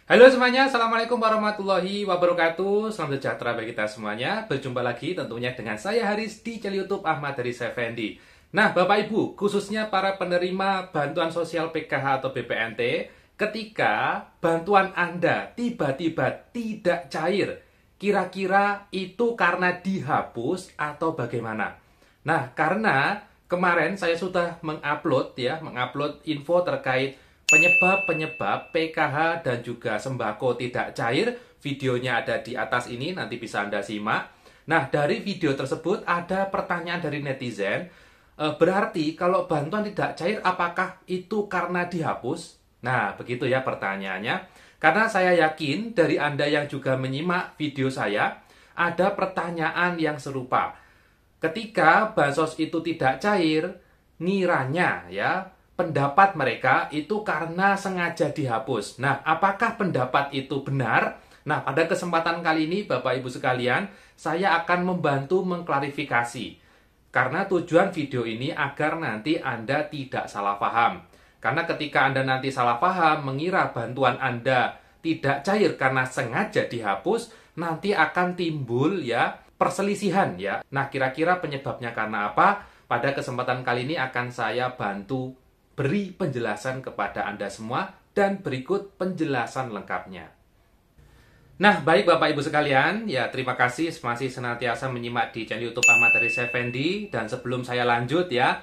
Halo semuanya, Assalamualaikum warahmatullahi wabarakatuh. Salam sejahtera bagi kita semuanya. Berjumpa lagi tentunya dengan saya Haris di channel YouTube Ahmad Haris Effendi. Nah, Bapak Ibu, khususnya para penerima bantuan sosial PKH atau BPNT, ketika bantuan Anda tiba-tiba tidak cair, kira-kira itu karena dihapus atau bagaimana? Nah, karena kemarin saya sudah mengupload info terkait penyebab-penyebab PKH dan juga sembako tidak cair. Videonya ada di atas ini, nanti bisa Anda simak. Nah, dari video tersebut ada pertanyaan dari netizen, berarti kalau bantuan tidak cair apakah itu karena dihapus? Nah, begitu ya pertanyaannya. Karena saya yakin dari Anda yang juga menyimak video saya, ada pertanyaan yang serupa. Ketika bansos itu tidak cair, ngiranya ya pendapat mereka itu karena sengaja dihapus. Nah, apakah pendapat itu benar? Nah, pada kesempatan kali ini, Bapak Ibu sekalian, saya akan membantu mengklarifikasi. Karena tujuan video ini agar nanti Anda tidak salah paham. Karena ketika Anda nanti salah paham, mengira bantuan Anda tidak cair karena sengaja dihapus, nanti akan timbul ya perselisihan ya. Nah, kira-kira penyebabnya karena apa? Pada kesempatan kali ini akan saya bantu beri penjelasan kepada Anda semua dan berikut penjelasan lengkapnya. Nah, baik Bapak Ibu sekalian, ya terima kasih masih senantiasa menyimak di channel YouTube Ahmad Haris Effendi. Dan sebelum saya lanjut ya,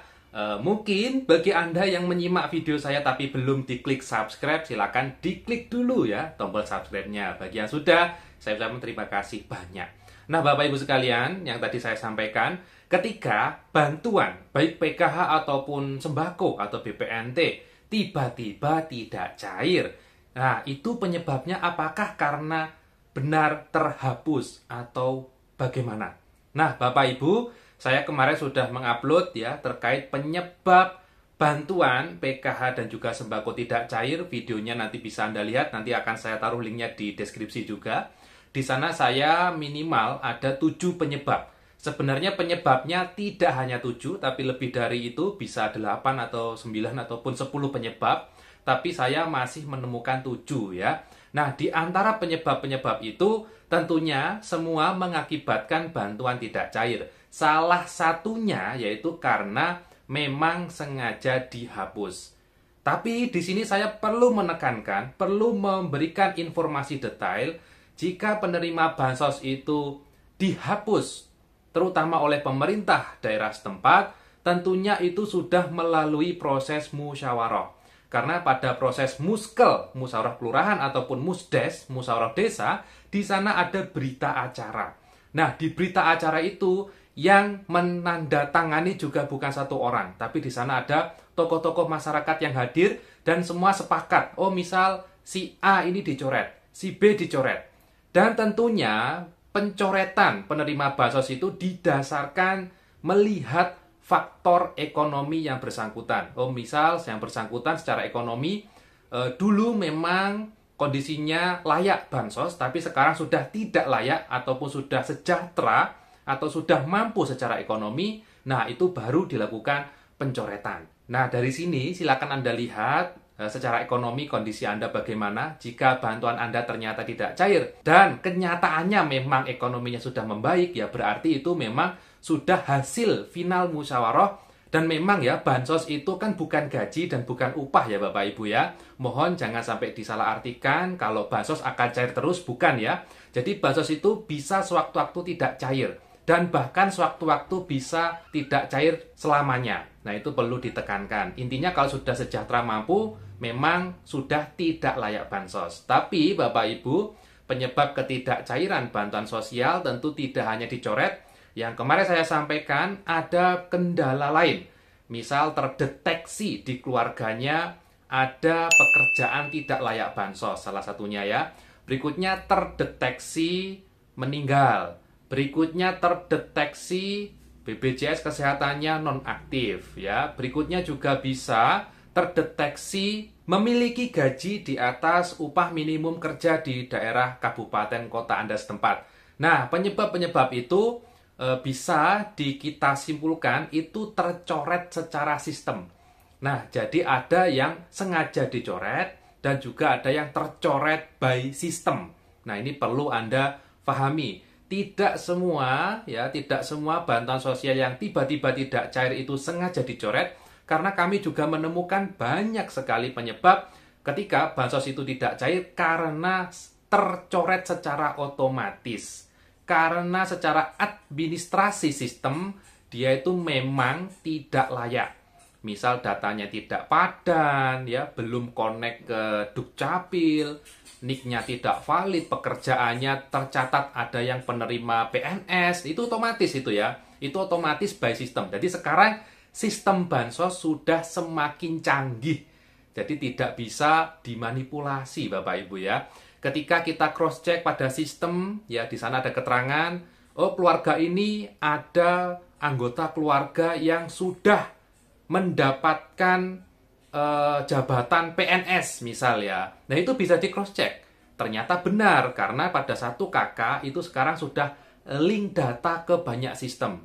mungkin bagi Anda yang menyimak video saya tapi belum diklik subscribe, silakan diklik dulu ya tombol subscribe-nya. Bagi yang sudah, saya ucapkan terima kasih banyak. Nah, Bapak Ibu sekalian, yang tadi saya sampaikan, ketika bantuan, baik PKH ataupun sembako atau BPNT, tiba-tiba tidak cair. Nah, itu penyebabnya apakah karena benar terhapus atau bagaimana? Nah, Bapak Ibu, saya kemarin sudah mengupload ya terkait penyebab bantuan PKH dan juga sembako tidak cair. Videonya nanti bisa Anda lihat, nanti akan saya taruh linknya di deskripsi juga. Di sana saya minimal ada 7 penyebab. Sebenarnya penyebabnya tidak hanya 7, tapi lebih dari itu, bisa 8 atau 9 ataupun 10 penyebab. Tapi saya masih menemukan 7 ya. Nah, di antara penyebab-penyebab itu, tentunya semua mengakibatkan bantuan tidak cair. Salah satunya yaitu karena memang sengaja dihapus. Tapi di sini saya perlu menekankan, perlu memberikan informasi detail, jika penerima bansos itu dihapus, terutama oleh pemerintah daerah setempat, tentunya itu sudah melalui proses musyawarah. Karena pada proses muskel, musyawarah kelurahan ataupun musdes, musyawarah desa, di sana ada berita acara. Nah, di berita acara itu yang menandatangani juga bukan satu orang, tapi di sana ada tokoh-tokoh masyarakat yang hadir dan semua sepakat. Oh, misal si A ini dicoret, si B dicoret. Dan tentunya pencoretan penerima bansos itu didasarkan melihat faktor ekonomi yang bersangkutan. Oh, misal yang bersangkutan secara ekonomi dulu memang kondisinya layak bansos, tapi sekarang sudah tidak layak ataupun sudah sejahtera atau sudah mampu secara ekonomi. Nah, itu baru dilakukan pencoretan. Nah, dari sini silakan Anda lihat secara ekonomi kondisi Anda bagaimana. Jika bantuan Anda ternyata tidak cair dan kenyataannya memang ekonominya sudah membaik, ya berarti itu memang sudah hasil final musyawarah. Dan memang ya bansos itu kan bukan gaji dan bukan upah ya Bapak Ibu ya. Mohon jangan sampai disalahartikan kalau bansos akan cair terus, bukan ya. Jadi bansos itu bisa sewaktu-waktu tidak cair dan bahkan sewaktu-waktu bisa tidak cair selamanya. Nah, itu perlu ditekankan. Intinya kalau sudah sejahtera mampu, memang sudah tidak layak bansos. Tapi Bapak Ibu, penyebab ketidakcairan bantuan sosial tentu tidak hanya dicoret. Yang kemarin saya sampaikan ada kendala lain. Misal terdeteksi di keluarganya ada pekerjaan tidak layak bansos, salah satunya ya. Berikutnya terdeteksi meninggal. Berikutnya terdeteksi BPJS kesehatannya nonaktif ya. Berikutnya juga bisa terdeteksi memiliki gaji di atas upah minimum kerja di daerah kabupaten kota Anda setempat. Nah, penyebab-penyebab itu bisa kita simpulkan itu tercoret secara sistem. Nah, jadi ada yang sengaja dicoret, dan juga ada yang tercoret by system. Nah, ini perlu Anda pahami. Tidak semua bantuan sosial yang tiba-tiba tidak cair itu sengaja dicoret, karena kami juga menemukan banyak sekali penyebab ketika bansos itu tidak cair karena tercoret secara otomatis. Karena secara administrasi sistem, dia itu memang tidak layak. Misal datanya tidak padan, ya, belum connect ke Dukcapil, NIK-nya tidak valid, pekerjaannya tercatat ada yang penerima PNS, itu otomatis itu ya. Itu otomatis by system. Jadi sekarang sistem bansos sudah semakin canggih. Jadi tidak bisa dimanipulasi Bapak Ibu ya. Ketika kita cross check pada sistem, ya di sana ada keterangan, oh keluarga ini ada anggota keluarga yang sudah mendapatkan jabatan PNS misal ya. Nah itu bisa di cross check. Ternyata benar karena pada satu kakak itu sekarang sudah link data ke banyak sistem.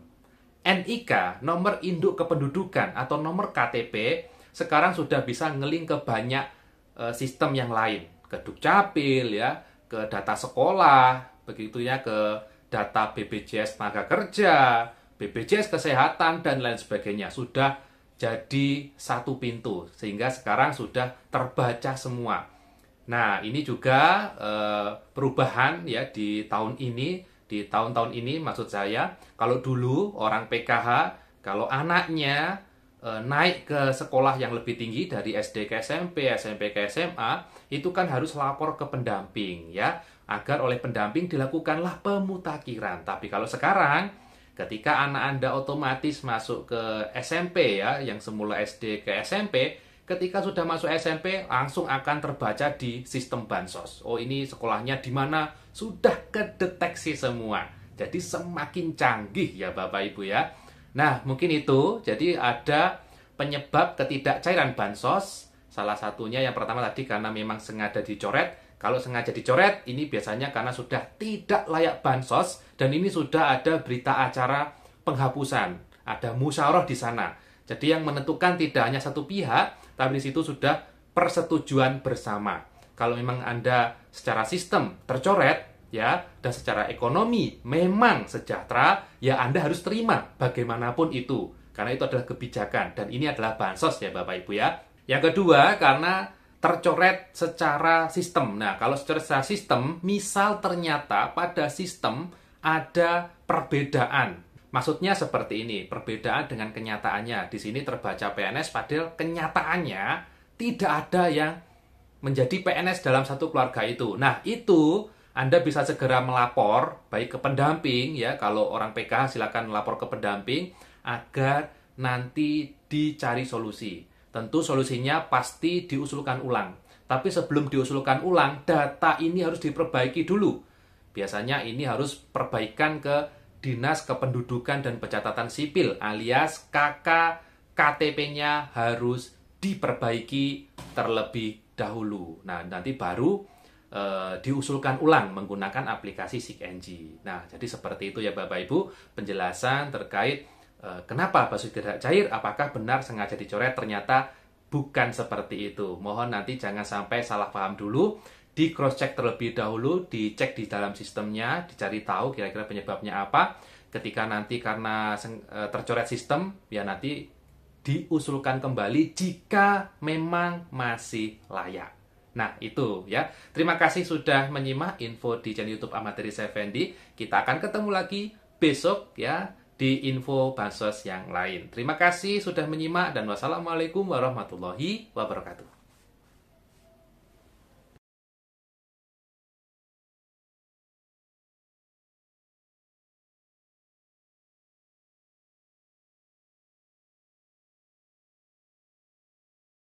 NIK, nomor induk kependudukan atau nomor KTP sekarang sudah bisa ngelink ke banyak sistem yang lain, ke Dukcapil ya, ke data sekolah, begitu ya, ke data BPJS tenaga kerja, BPJS kesehatan dan lain sebagainya. Sudah jadi satu pintu sehingga sekarang sudah terbaca semua. Nah, ini juga perubahan ya di tahun ini, di tahun-tahun ini maksud saya. Kalau dulu orang PKH kalau anaknya naik ke sekolah yang lebih tinggi dari SD ke SMP, SMP ke SMA, itu kan harus lapor ke pendamping ya, agar oleh pendamping dilakukanlah pemutakhiran. Tapi kalau sekarang ketika anak Anda otomatis masuk ke SMP ya, yang semula SD ke SMP, ketika sudah masuk SMP langsung akan terbaca di sistem bansos. Oh, ini sekolahnya di mana, sudah kedeteksi semua. Jadi semakin canggih ya Bapak Ibu ya. Nah, mungkin itu. Jadi ada penyebab ketidakcairan bansos. Salah satunya yang pertama tadi karena memang sengaja dicoret. Kalau sengaja dicoret, ini biasanya karena sudah tidak layak bansos dan ini sudah ada berita acara penghapusan. Ada musyawarah di sana. Jadi yang menentukan tidak hanya satu pihak, tapi di situ sudah persetujuan bersama. Kalau memang Anda secara sistem tercoret, ya, dan secara ekonomi memang sejahtera, ya Anda harus terima bagaimanapun itu. Karena itu adalah kebijakan dan ini adalah bansos ya Bapak Ibu ya. Yang kedua, karena tercoret secara sistem. Nah, kalau secara sistem, misal ternyata pada sistem ada perbedaan. Maksudnya seperti ini, perbedaan dengan kenyataannya. Di sini terbaca PNS, padahal kenyataannya tidak ada yang menjadi PNS dalam satu keluarga itu. Nah, itu Anda bisa segera melapor, baik ke pendamping, ya, kalau orang PKH silakan melapor ke pendamping, agar nanti dicari solusi. Tentu solusinya pasti diusulkan ulang. Tapi sebelum diusulkan ulang, data ini harus diperbaiki dulu. Biasanya ini harus perbaikan ke Dinas Kependudukan dan Pencatatan Sipil, alias KK, KTP-nya harus diperbaiki terlebih dahulu. Nah, nanti baru diusulkan ulang menggunakan aplikasi SIG-NG. Nah, jadi seperti itu ya Bapak Ibu, penjelasan terkait kenapa bansos tidak cair, apakah benar sengaja dicoret, ternyata bukan seperti itu. Mohon nanti jangan sampai salah paham dulu, di cross check terlebih dahulu, dicek di dalam sistemnya, dicari tahu kira-kira penyebabnya apa. Ketika nanti karena tercoret sistem, ya nanti diusulkan kembali jika memang masih layak. Nah, itu ya. Terima kasih sudah menyimak info di channel YouTube Ahmad Riz Effendi. Kita akan ketemu lagi besok ya di info bansos yang lain. Terima kasih sudah menyimak dan wassalamualaikum warahmatullahi wabarakatuh.